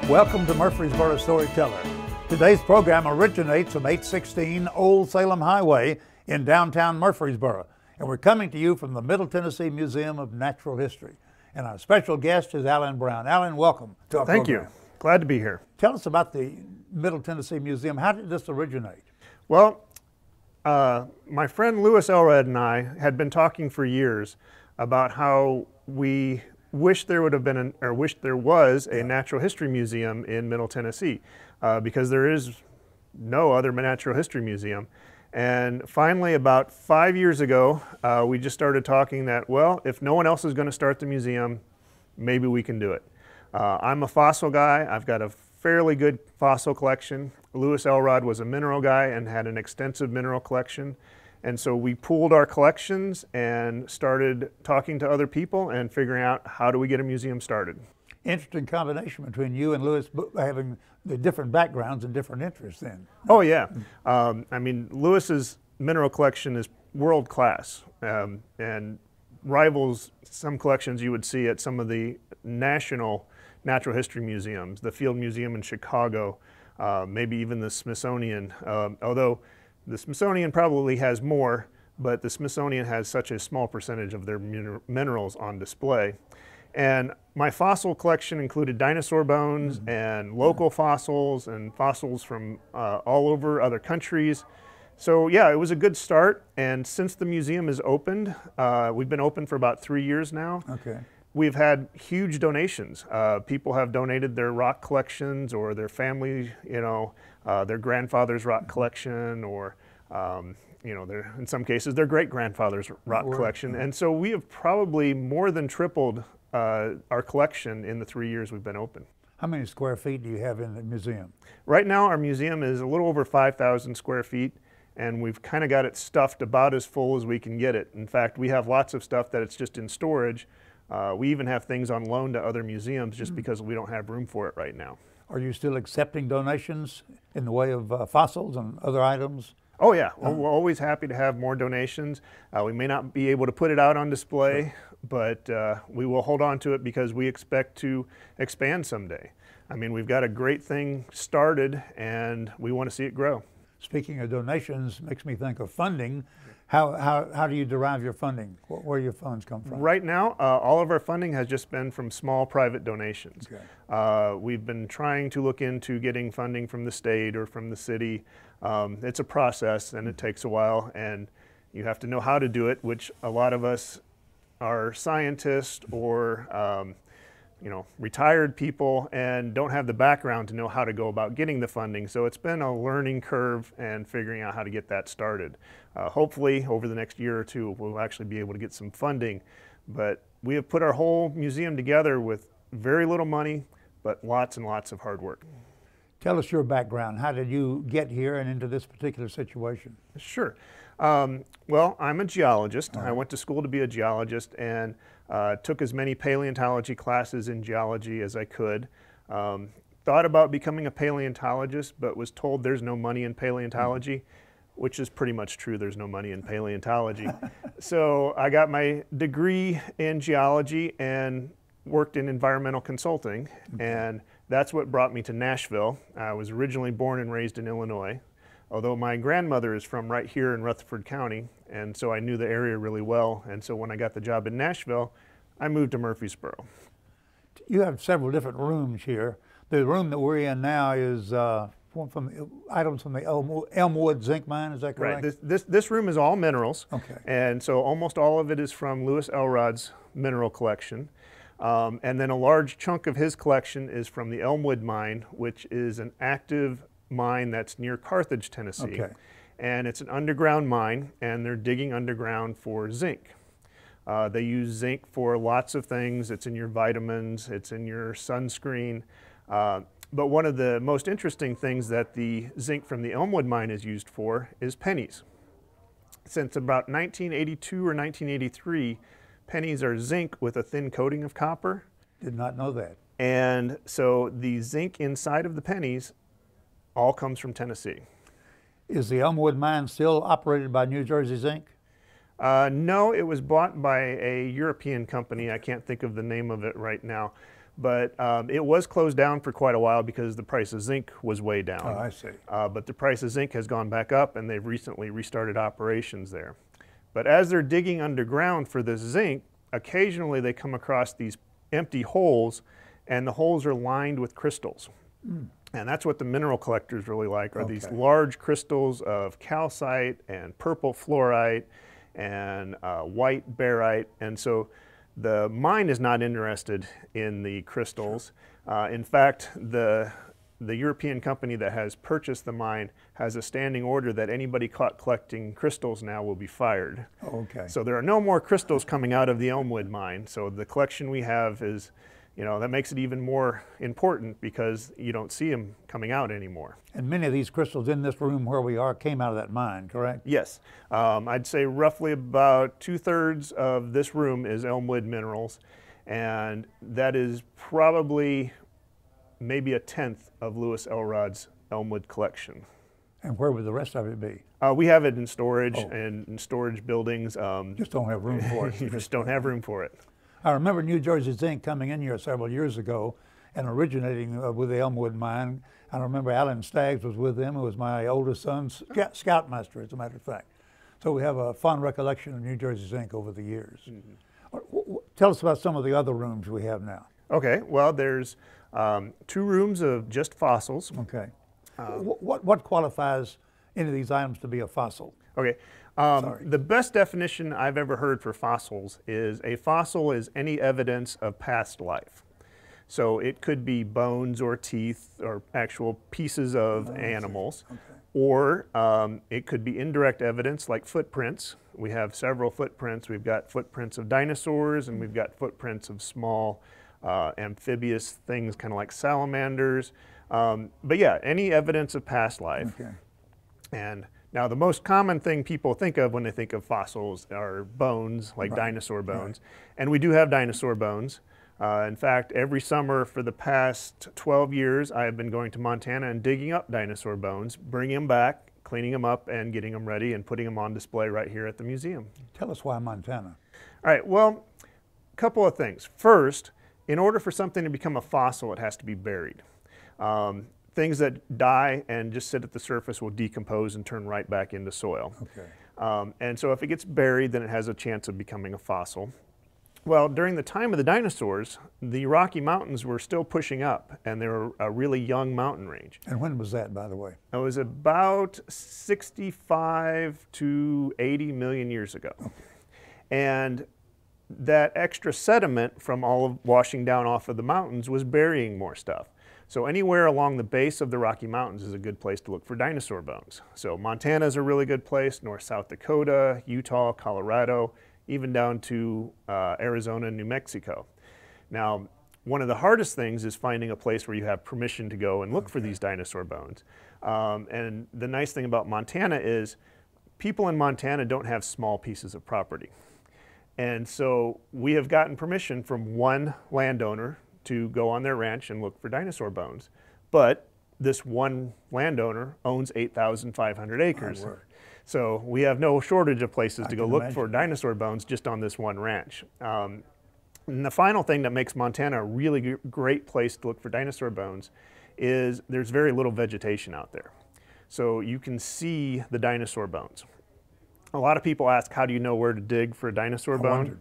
Welcome to Murfreesboro Storyteller. Today's program originates from 816 Old Salem Highway in downtown Murfreesboro, and we're coming to you from the Middle Tennessee Museum of Natural History. And our special guest is Alan Brown. Alan, welcome to our program. Thank you. Glad to be here. Tell us about the Middle Tennessee Museum. How did this originate? Well, my friend Louis Elrod and I had been talking for years about how we wish there would have been, wish there was a natural history museum in Middle Tennessee, because there is no other natural history museum. And finally, about 5 years ago, we just started talking that, well, if no one else is going to start the museum, maybe we can do it. I'm a fossil guy. I've got a fairly good fossil collection. Louis Elrod was a mineral guy and had an extensive mineral collection. And so we pooled our collections and started talking to other people and figuring out how do we get a museum started. Interesting combination between you and Louis having the different backgrounds and different interests then. Oh yeah. I mean, Louis's mineral collection is world class and rivals some collections you would see at some of the national natural history museums, the Field Museum in Chicago, maybe even the Smithsonian, although the Smithsonian probably has more, but the Smithsonian has such a small percentage of their minerals on display. And my fossil collection included dinosaur bones and local fossils and fossils from all over other countries. So yeah, it was a good start. And since the museum is opened, we've been open for about 3 years now. Okay. We've had huge donations. People have donated their rock collections or their family, their grandfather's rock collection, or in some cases their great-grandfather's rock collection. And so we have probably more than tripled our collection in the 3 years we've been open. How many square feet do you have in the museum? Right now our museum is a little over 5,000 square feet, and we've kind of got it stuffed about as full as we can get it. In fact, we have lots of stuff that it's just in storage. We even have things on loan to other museums just because we don't have room for it right now. Are you still accepting donations in the way of fossils and other items? Oh yeah, we're always happy to have more donations. We may not be able to put it out on display, but we will hold on to it because we expect to expand someday. I mean, we've got a great thing started and we want to see it grow. Speaking of donations, makes me think of funding. How do you derive your funding? Where do your funds come from? Right now, all of our funding has just been from small private donations. Okay. We've been trying to look into getting funding from the state or from the city. It's a process and it takes a while, and you have to know how to do it, which a lot of us are scientists or retired people and don't have the background to know how to go about getting the funding. So it's been a learning curve and figuring out how to get that started. Hopefully over the next year or two we'll actually be able to get some funding, but we have put our whole museum together with very little money, but lots and lots of hard work. Tell us your background. How did you get here and into this particular situation? Sure. Well, I'm a geologist. I went to school to be a geologist and took as many paleontology classes in geology as I could. Thought about becoming a paleontologist, but was told there's no money in paleontology, which is pretty much true. There's no money in paleontology. So I got my degree in geology and worked in environmental consulting, and that's what brought me to Nashville. I was originally born and raised in Illinois, although my grandmother is from right here in Rutherford County, and so I knew the area really well. And so when I got the job in Nashville, I moved to Murfreesboro. You have several different rooms here. The room that we're in now is from items from the Elmwood zinc mine, is that correct? Right. This room is all minerals. Okay. And so almost all of it is from Louis Elrod's mineral collection. And then a large chunk of his collection is from the Elmwood mine, which is an active mine that's near Carthage, Tennessee. Okay. And it's an underground mine, and they're digging underground for zinc. They use zinc for lots of things. It's in your vitamins, it's in your sunscreen. But one of the most interesting things that the zinc from the Elmwood mine is used for is pennies. Since about 1982 or 1983, pennies are zinc with a thin coating of copper. Did not know that. And so the zinc inside of the pennies all comes from Tennessee. Is the Elmwood mine still operated by New Jersey Zinc? No, it was bought by a European company. I can't think of the name of it right now. but it was closed down for quite a while because the price of zinc was way down. Oh, I see. But the price of zinc has gone back up, and they've recently restarted operations there. But as they're digging underground for this zinc, occasionally they come across these empty holes, and the holes are lined with crystals. And that's what the mineral collectors really like, are these large crystals of calcite and purple fluorite and white barite. And so the mine is not interested in the crystals. In fact, the European company that has purchased the mine has a standing order that anybody caught collecting crystals now will be fired. Okay. So there are no more crystals coming out of the Elmwood mine. So the collection we have is, you know, that makes it even more important because you don't see them coming out anymore. And many of these crystals in this room where we are came out of that mine, correct? Yes. I'd say roughly about 2/3 of this room is Elmwood minerals, and that is probably maybe 1/10 of Lewis Elrod's Elmwood collection. And where would the rest of it be? We have it in storage and in storage buildings. Just don't have room for it. You just don't have room for it. I remember New Jersey Zinc coming in here several years ago and originating with the Elmwood mine. I remember Alan Staggs was with them, who was my oldest son's scoutmaster, as a matter of fact. So we have a fond recollection of New Jersey Zinc over the years. Tell us about some of the other rooms we have now. Okay, well, there's 2 rooms of just fossils. Okay. What qualifies any of these items to be a fossil? Okay. The best definition I've ever heard for fossils is a fossil is any evidence of past life. So it could be bones or teeth or actual pieces of animals, or it could be indirect evidence like footprints. We have several footprints. We've got footprints of dinosaurs, and we've got footprints of small amphibious things, kind of like salamanders. But yeah, any evidence of past life. Okay. And now the most common thing people think of when they think of fossils are bones, like dinosaur bones. And we do have dinosaur bones. In fact, every summer for the past 12 years, I have been going to Montana and digging up dinosaur bones, bringing them back, cleaning them up, and getting them ready and putting them on display right here at the museum. Tell us why Montana. All right, well, a couple of things. First, in order for something to become a fossil, it has to be buried. Things that die and just sit at the surface will decompose and turn right back into soil. Okay. And so if it gets buried, then it has a chance of becoming a fossil. Well, during the time of the dinosaurs, the Rocky Mountains were still pushing up, and they were a really young mountain range. And when was that, by the way? It was about 65 to 80 million years ago. Okay. And that extra sediment from all of washing down off of the mountains was burying more stuff. So anywhere along the base of the Rocky Mountains is a good place to look for dinosaur bones. So Montana is a really good place, North South Dakota, Utah, Colorado, even down to Arizona and New Mexico. Now, one of the hardest things is finding a place where you have permission to go and look for these dinosaur bones. And the nice thing about Montana is people in Montana don't have small pieces of property. And so we have gotten permission from one landowner to go on their ranch and look for dinosaur bones. But this one landowner owns 8,500 acres. So we have no shortage of places to go look for dinosaur bones just on this one ranch. And the final thing that makes Montana a really great place to look for dinosaur bones is there's very little vegetation out there. So you can see the dinosaur bones. A lot of people ask, how do you know where to dig for a dinosaur bone?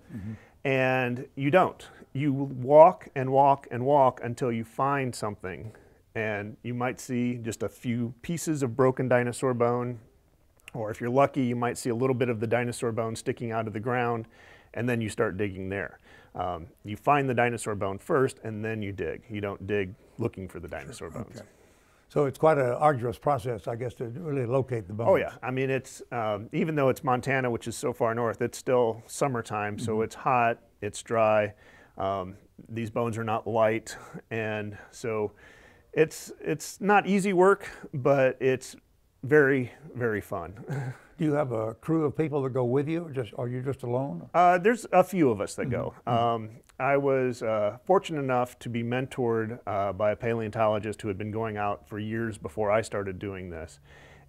And you don't. You walk and walk and walk until you find something. And you might see just a few pieces of broken dinosaur bone, or if you're lucky, you might see a little bit of the dinosaur bone sticking out of the ground, and then you start digging there. You find the dinosaur bone first, and then you dig. You don't dig looking for the dinosaur bones. Okay. So it's quite an arduous process, I guess, to really locate the bones. Oh yeah, I mean, it's even though it's Montana, which is so far north, it's still summertime, so it's hot, it's dry. These bones are not light, and so it's not easy work, but it's very, very fun. Do you have a crew of people that go with you, or are you just alone? There's a few of us that go. I was fortunate enough to be mentored by a paleontologist who had been going out for years before I started doing this.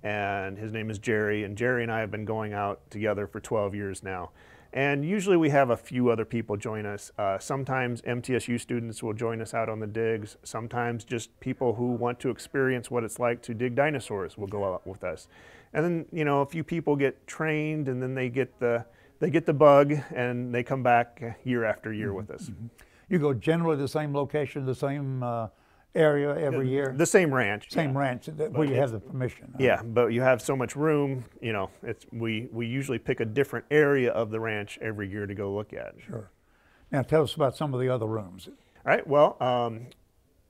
And his name is Jerry, and Jerry and I have been going out together for 12 years now. And usually we have a few other people join us. Sometimes MTSU students will join us out on the digs. Sometimes just people who want to experience what it's like to dig dinosaurs will go out with us. And then, you know, a few people get trained, and then they get the bug, and they come back year after year with us. You go generally the same location, the same area every year? The same ranch. Same ranch where you have the permission. Yeah, but you have so much room, you know, we usually pick a different area of the ranch every year to go look at. Sure. Now tell us about some of the other rooms. All right, well,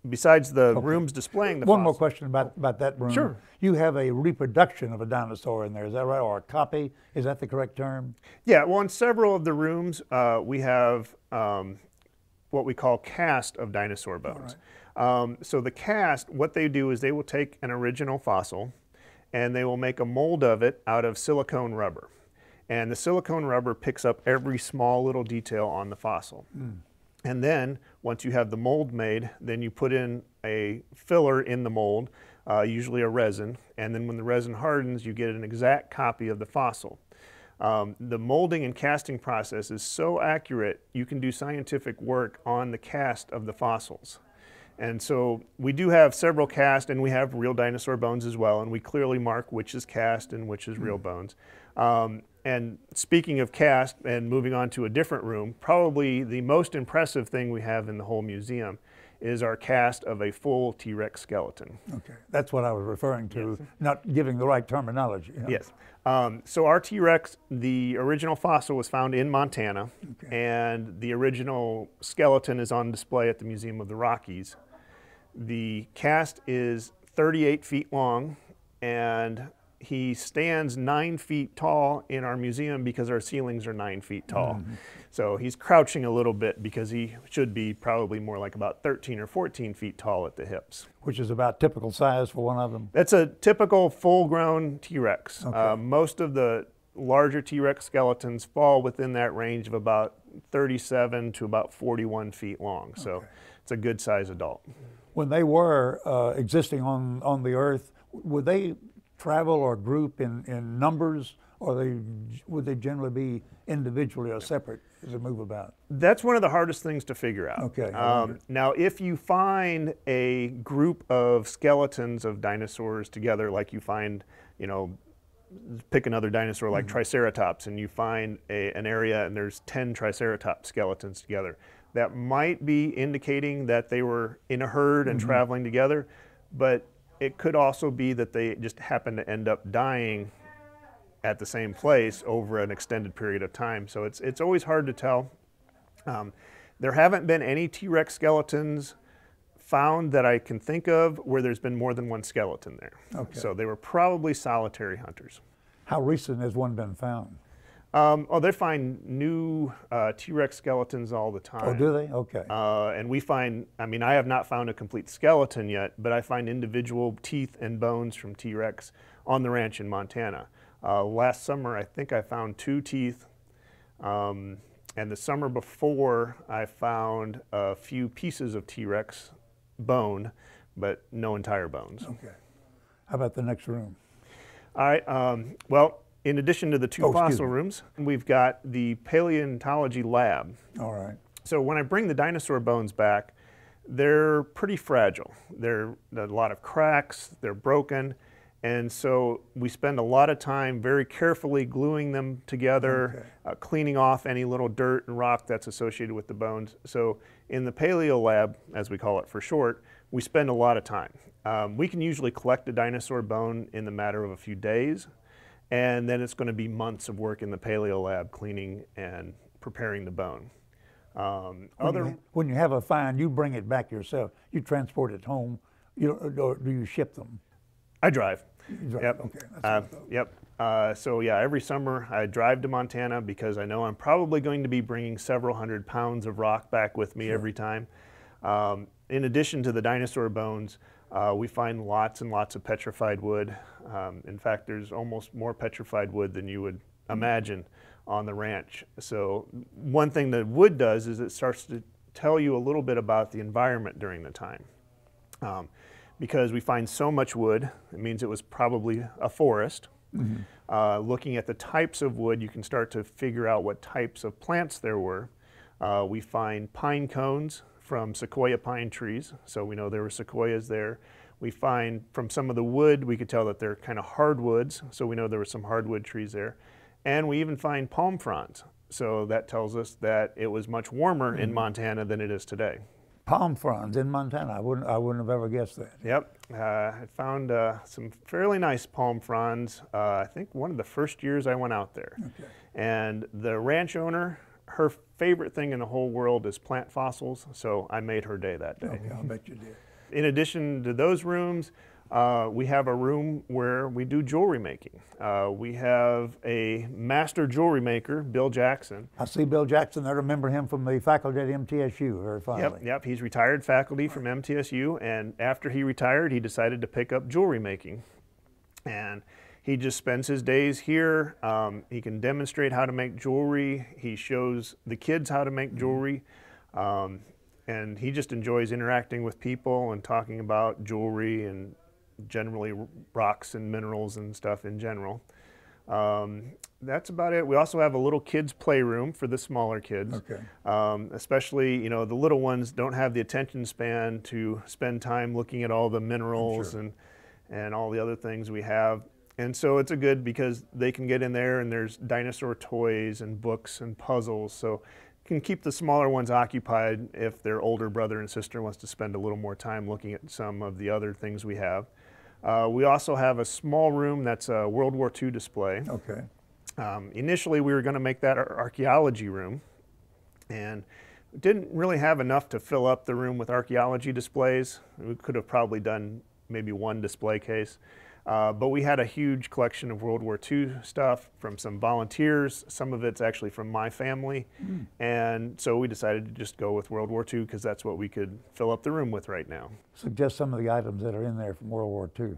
besides the rooms displaying the One more question about that room. Sure. You have a reproduction of a dinosaur in there, is that right? Or a copy, is that the correct term? Yeah, well, in several of the rooms, we have what we call cast of dinosaur bones. So the cast, what they do is they will take an original fossil and they will make a mold of it out of silicone rubber. And the silicone rubber picks up every small little detail on the fossil. And then once you have the mold made, then you put in a filler in the mold, usually a resin, and then when the resin hardens, you get an exact copy of the fossil. The molding and casting process is so accurate, you can do scientific work on the cast of the fossils. And so we do have several cast, and we have real dinosaur bones as well, and we clearly mark which is cast and which is real bones. And speaking of cast, and moving on to a different room, probably the most impressive thing we have in the whole museum is our cast of a full T-Rex skeleton. Okay, that's what I was referring to, not giving the right terminology. Yes. So our T-Rex, the original fossil was found in Montana, and the original skeleton is on display at the Museum of the Rockies. The cast is 38 feet long, and he stands 9 feet tall in our museum because our ceilings are 9 feet tall. So he's crouching a little bit because he should be probably more like about 13 or 14 feet tall at the hips. Which is about typical size for one of them? That's a typical full-grown T-Rex. Most of the larger T-Rex skeletons fall within that range of about 37 to about 41 feet long. So it's a good size adult. When they were existing on the Earth, would they travel or group in numbers, or would they generally be individually or separate as they move about? That's one of the hardest things to figure out. Okay. Now, if you find a group of skeletons of dinosaurs together, like you find, you know, pick another dinosaur like Triceratops, and you find an area and there's 10 Triceratops skeletons together, that might be indicating that they were in a herd and traveling together, but it could also be that they just happen to end up dying at the same place over an extended period of time. So it's always hard to tell. There haven't been any T-Rex skeletons found that I can think of where there's been more than one skeleton there. So they were probably solitary hunters. How recent has one been found? Oh, they find new T-Rex skeletons all the time. Oh, do they? Okay. And we find, I mean, I have not found a complete skeleton yet, but I find individual teeth and bones from T-Rex on the ranch in Montana. Last summer, I think I found 2 teeth, and the summer before, I found a few pieces of T-Rex bone, but no entire bones. Okay. How about the next room? All right, well, in addition to the 2 fossil rooms, we've got the Paleontology Lab. All right. So when I bring the dinosaur bones back, they're pretty fragile. There are a lot of cracks, they're broken, and so we spend a lot of time very carefully gluing them together, cleaning off any little dirt and rock that's associated with the bones. So in the Paleo Lab, as we call it for short, we spend a lot of time. We can usually collect a dinosaur bone in the matter of a few days, and then it's going to be months of work in the Paleo Lab cleaning and preparing the bone. When you have a find, you bring it back yourself. You transport it home, or do you ship them? I drive. You drive. Yep. Okay. That's Yep. So yeah, every summer I drive to Montana because I know I'm probably going to be bringing several hundred pounds of rock back with me every time. In addition to the dinosaur bones, we find lots and lots of petrified wood. In fact, there's almost more petrified wood than you would imagine on the ranch. So one thing that wood does is it starts to tell you a little bit about the environment during the time. Because we find so much wood, it means it was probably a forest. Looking at the types of wood, you can start to figure out what types of plants there were. We find pine cones from sequoia pine trees, so we know there were sequoias there. We find from some of the wood, we could tell that they're kind of hardwoods, so we know there were some hardwood trees there. And we even find palm fronds, so that tells us that it was much warmer in Montana than it is today. Palm fronds in Montana. I wouldn't have ever guessed that. Yep, I found some fairly nice palm fronds. I think one of the first years I went out there. Okay. And the ranch owner, her favorite thing in the whole world is plant fossils, so I made her day that day. Okay, I'll bet you did. In addition to those rooms, we have a room where we do jewelry making. We have a master jewelry maker, Bill Jackson. I see Bill Jackson. I remember him from the faculty at MTSU very fondly. Yep, he's retired faculty from MTSU, and after he retired, he decided to pick up jewelry making. And he just spends his days here. He can demonstrate how to make jewelry. He shows the kids how to make jewelry. And he just enjoys interacting with people and talking about jewelry and generally rocks and minerals and stuff in general. That's about it. We also have a little kids playroom for the smaller kids. Okay. Especially, you know, the little ones don't have the attention span to spend time looking at all the minerals and all the other things we have. And so it's a good because they can get in there and there's dinosaur toys and books and puzzles. So can keep the smaller ones occupied if their older brother and sister wants to spend a little more time looking at some of the other things we have. We also have a small room that's a World War II display. Okay. Initially, we were going to make that our archaeology room, and didn't really have enough to fill up the room with archaeology displays. We could have probably done maybe one display case. But we had a huge collection of World War II stuff from some volunteers. Some of it's actually from my family. And so we decided to just go with World War II because that's what we could fill up the room with right now. Suggest some of the items that are in there from World War II.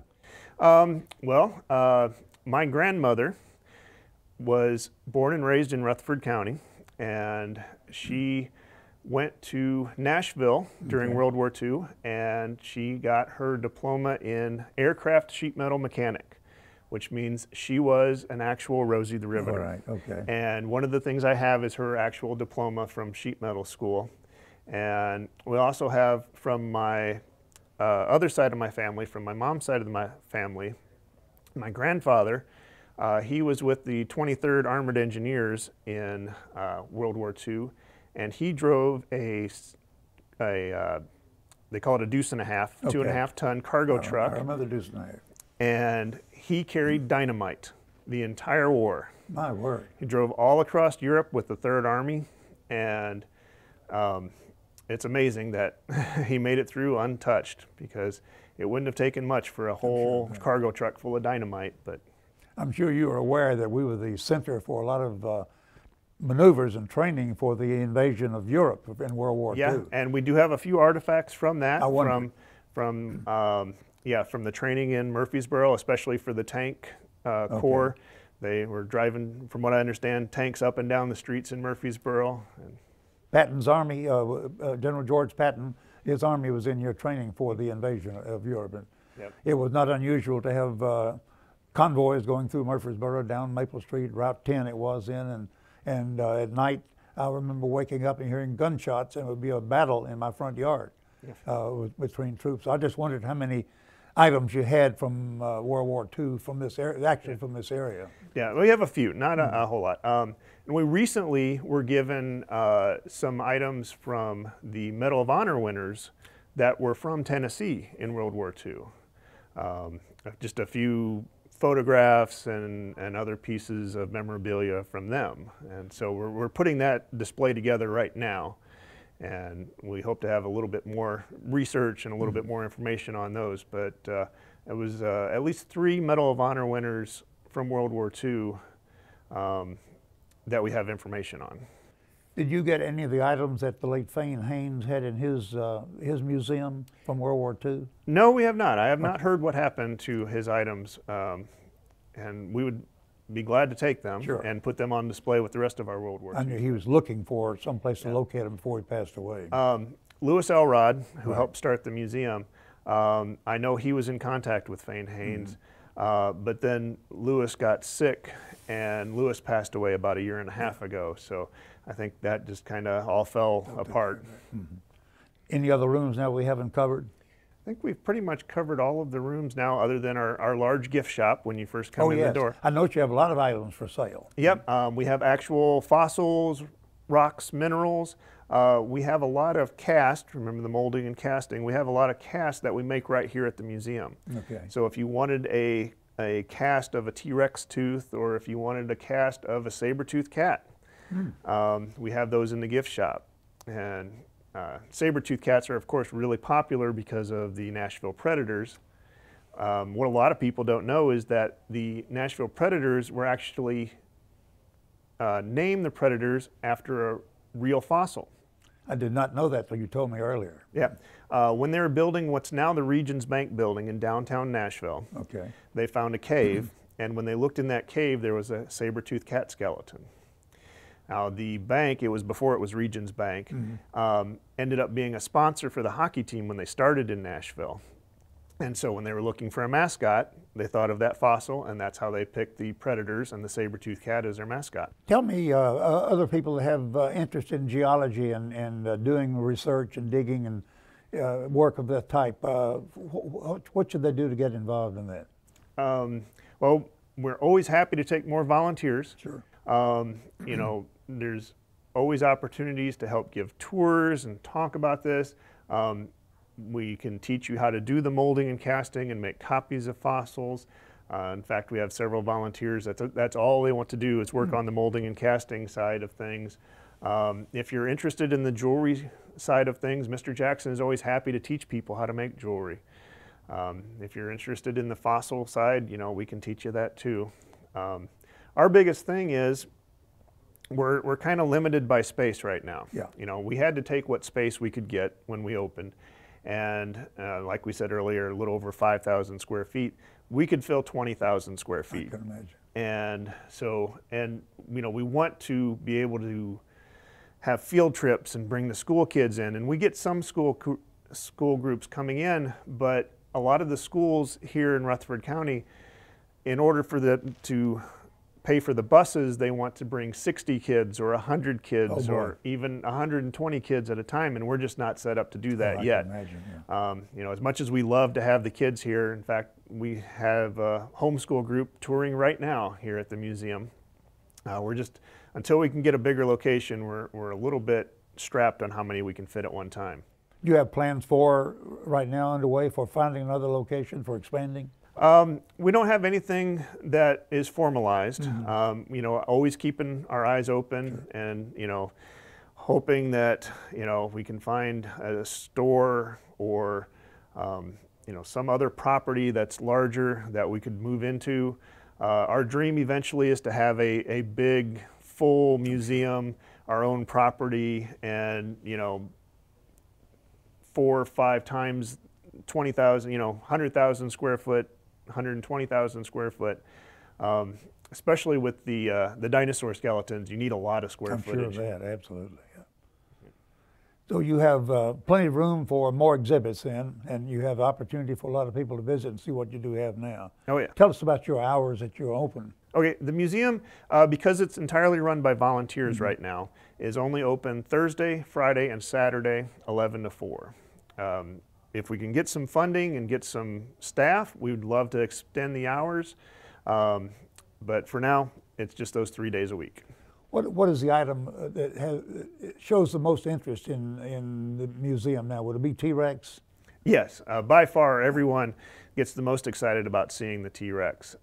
My grandmother was born and raised in Rutherford County, and she went to Nashville during World War II, and she got her diploma in aircraft sheet metal mechanic, which means she was an actual Rosie the Riveter. All right, okay. And one of the things I have is her actual diploma from sheet metal school. And we also have from my other side of my family, from my mom's side of my family, my grandfather, he was with the 23rd Armored Engineers in World War II. And he drove they call it a deuce and a half, Okay. 2.5 ton cargo truck. I remember the deuce and a half. And he carried dynamite the entire war. My word. He drove all across Europe with the Third Army, and it's amazing that he made it through untouched because it wouldn't have taken much for a whole cargo truck full of dynamite. But I'm sure you are aware that we were the center for a lot of maneuvers and training for the invasion of Europe in World War II. Yeah, and we do have a few artifacts from that, from the training in Murfreesboro, especially for the tank corps. They were driving, from what I understand, tanks up and down the streets in Murfreesboro. And Patton's army, General George Patton, his army was in your training for the invasion of Europe. Yep. It was not unusual to have convoys going through Murfreesboro down Maple Street, Route 10 it was in, and at night I remember waking up and hearing gunshots, and it would be a battle in my front yard between troops. I just wondered how many items you had from World War II from this area, actually from this area. Yeah, we have a few, not a whole lot. And we recently were given some items from the Medal of Honor winners that were from Tennessee in World War II. Just a few photographs and other pieces of memorabilia from them. And so we're putting that display together right now. And we hope to have a little bit more research and a little bit more information on those. But it was at least 3 Medal of Honor winners from World War II that we have information on. Did you get any of the items that the late Fane Haynes had in his museum from World War II? No, we have not. I have not heard what happened to his items, and we would be glad to take them and put them on display with the rest of our World War II. I knew he was looking for someplace to locate them before he passed away. Louis Elrod, who helped start the museum, I know he was in contact with Fane Haynes. But then Lewis got sick, and Lewis passed away about a year and a half ago. So I think that just kind of all fell apart. Mm-hmm. Any other rooms now we haven't covered? I think we've pretty much covered all of the rooms now, other than our large gift shop when you first come in the door. I note you have a lot of items for sale. Yep, we have actual fossils, rocks, minerals. We have a lot of cast, remember the molding and casting, we have a lot of cast that we make right here at the museum. Okay. So if you wanted a cast of a T-Rex tooth, or if you wanted a cast of a saber-toothed cat, we have those in the gift shop. And saber-toothed cats are, of course, really popular because of the Nashville Predators. What a lot of people don't know is that the Nashville Predators were actually named the Predators after a real fossil. I did not know that till you told me earlier. Yeah. When they were building what's now the Regions Bank building in downtown Nashville, okay, they found a cave, and when they looked in that cave, there was a saber-toothed cat skeleton. Now, the bank, it was before it was Regions Bank, ended up being a sponsor for the hockey team when they started in Nashville. And so when they were looking for a mascot, they thought of that fossil, and that's how they picked the Predators and the saber-toothed cat as their mascot. Tell me, other people that have interest in geology and doing research and digging and work of that type, what should they do to get involved in that? Well, we're always happy to take more volunteers. Sure. You know, there's always opportunities to help give tours and talk about this. We can teach you how to do the molding and casting and make copies of fossils. In fact, we have several volunteers. That's all they want to do is work on the molding and casting side of things. If you're interested in the jewelry side of things, Mr. Jackson is always happy to teach people how to make jewelry. If you're interested in the fossil side, you know, we can teach you that too. Our biggest thing is we're kind of limited by space right now. Yeah. You know, we had to take what space we could get when we opened. And like we said earlier, a little over 5,000 square feet. We could fill 20,000 square feet. I can imagine. And so, and you know, we want to be able to have field trips and bring the school kids in. And we get some school groups coming in, but a lot of the schools here in Rutherford County, in order for them to pay for the buses, they want to bring 60 kids or 100 kids or even 120 kids at a time, and we're just not set up to do that yet. I can imagine, yeah. You know, as much as we love to have the kids here, in fact, we have a homeschool group touring right now here at the museum. We're just, until we can get a bigger location, we're a little bit strapped on how many we can fit at one time. Do you have plans for, right now underway, for finding another location, for expanding? We don't have anything that is formalized. You know, always keeping our eyes open and, you know, hoping that, you know, we can find a store or, you know, some other property that's larger that we could move into. Our dream eventually is to have a big, full museum, our own property, and, you know, 4 or 5 times 20,000, you know, 100,000 square foot, 120,000 square foot. Especially with the dinosaur skeletons, you need a lot of square footage. I'm sure of that, absolutely. Yeah. So you have plenty of room for more exhibits then, and you have opportunity for a lot of people to visit and see what you do have now. Oh yeah. Tell us about your hours that you're open. Okay, the museum, because it's entirely run by volunteers right now, is only open Thursday, Friday, and Saturday, 11 to 4. If we can get some funding and get some staff, we would love to extend the hours. But for now, it's just those 3 days a week. What is the item that shows the most interest in the museum now? Would it be T-Rex? Yes, by far everyone gets the most excited about seeing the T-Rex.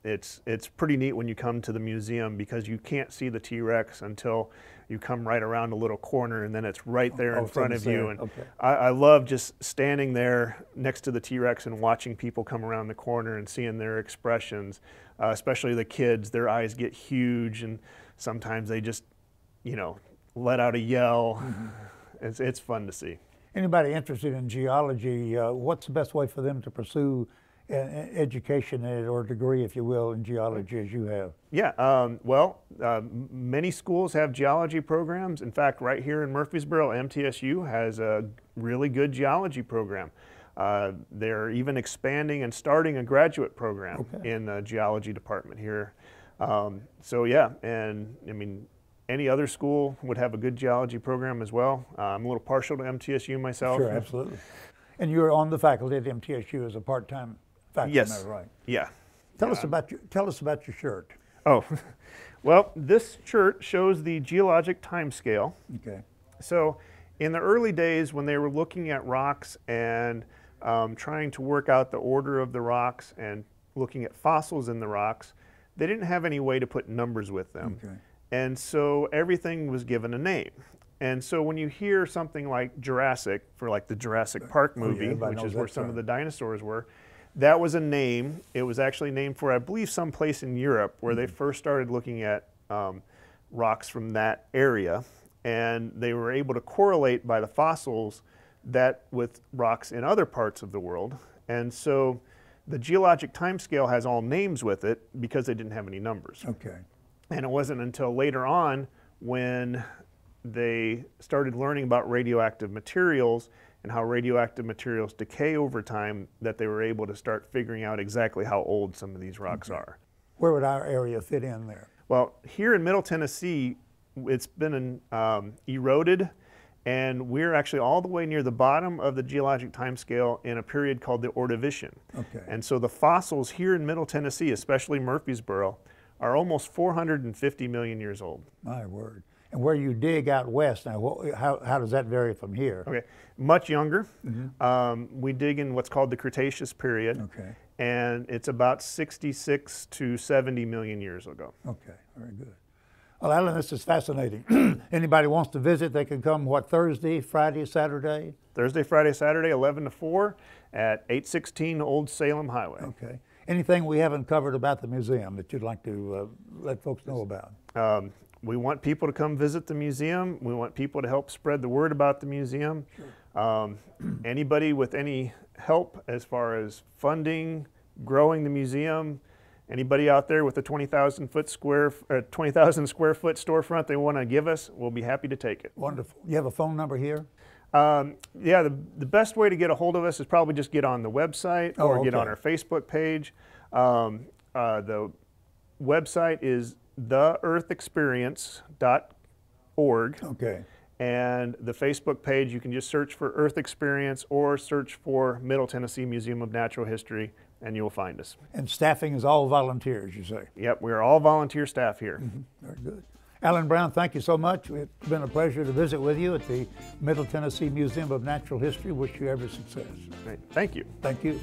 It's pretty neat when you come to the museum because you can't see the T-Rex until you come right around a little corner, and then it's right there in front of you. And I love just standing there next to the T-Rex and watching people come around the corner and seeing their expressions, especially the kids. Their eyes get huge, and sometimes they just, you know, let out a yell. It's fun to see. Anybody interested in geology, what's the best way for them to pursue education in it, or degree, if you will, in geology as you have? Yeah, well, many schools have geology programs. In fact, right here in Murfreesboro, MTSU has a really good geology program. They're even expanding and starting a graduate program Okay. in the geology department here. So yeah, and I mean, any other school would have a good geology program as well. I'm a little partial to MTSU myself. Sure, absolutely. And you're on the faculty at MTSU as a part-time faculty, Yes. is that right? Yeah. Tell us about your shirt. Oh, well, this shirt shows the geologic time scale. Okay. So in the early days when they were looking at rocks and trying to work out the order of the rocks and looking at fossils in the rocks, they didn't have any way to put numbers with them. Okay. And so everything was given a name. And so when you hear something like Jurassic, for like the Jurassic Park movie, everybody which knows is where that's some right. of the dinosaurs were, that was a name. It was actually named for, I believe, some place in Europe where they first started looking at rocks from that area. And they were able to correlate by the fossils that with rocks in other parts of the world. And so the geologic timescale has all names with it because they didn't have any numbers. Okay. And it wasn't until later on when they started learning about radioactive materials and how radioactive materials decay over time that they were able to start figuring out exactly how old some of these rocks are. Where would our area fit in there? Well, here in Middle Tennessee, it's been eroded, and we're actually all the way near the bottom of the geologic timescale in a period called the Ordovician. Okay. And so the fossils here in Middle Tennessee, especially Murfreesboro, are almost 450 million years old. My word. And where you dig out west, now, how does that vary from here? Okay, much younger. We dig in what's called the Cretaceous period, Okay. and it's about 66 to 70 million years ago. Okay, very good. Well, Alan, this is fascinating. Anybody wants to visit, they can come, what, Thursday, Friday, Saturday? Thursday, Friday, Saturday, 11 to 4 at 816 Old Salem Highway. Okay. Anything we haven't covered about the museum that you'd like to let folks know about? We want people to come visit the museum. We want people to help spread the word about the museum. Sure. Anybody with any help as far as funding, growing the museum, anybody out there with a 20,000 square foot storefront they want to give us, we'll be happy to take it. Wonderful. You have a phone number here? Yeah, the best way to get a hold of us is probably just get on the website or get on our Facebook page. The website is theearthexperience.org. Okay. And the Facebook page, you can just search for Earth Experience or search for Middle Tennessee Museum of Natural History, and you'll find us. And staffing is all volunteers, you say? Yep, we're all volunteer staff here. Very good. Alan Brown, thank you so much. It's been a pleasure to visit with you at the Middle Tennessee Museum of Natural History. Wish you every success. Great. Thank you. Thank you.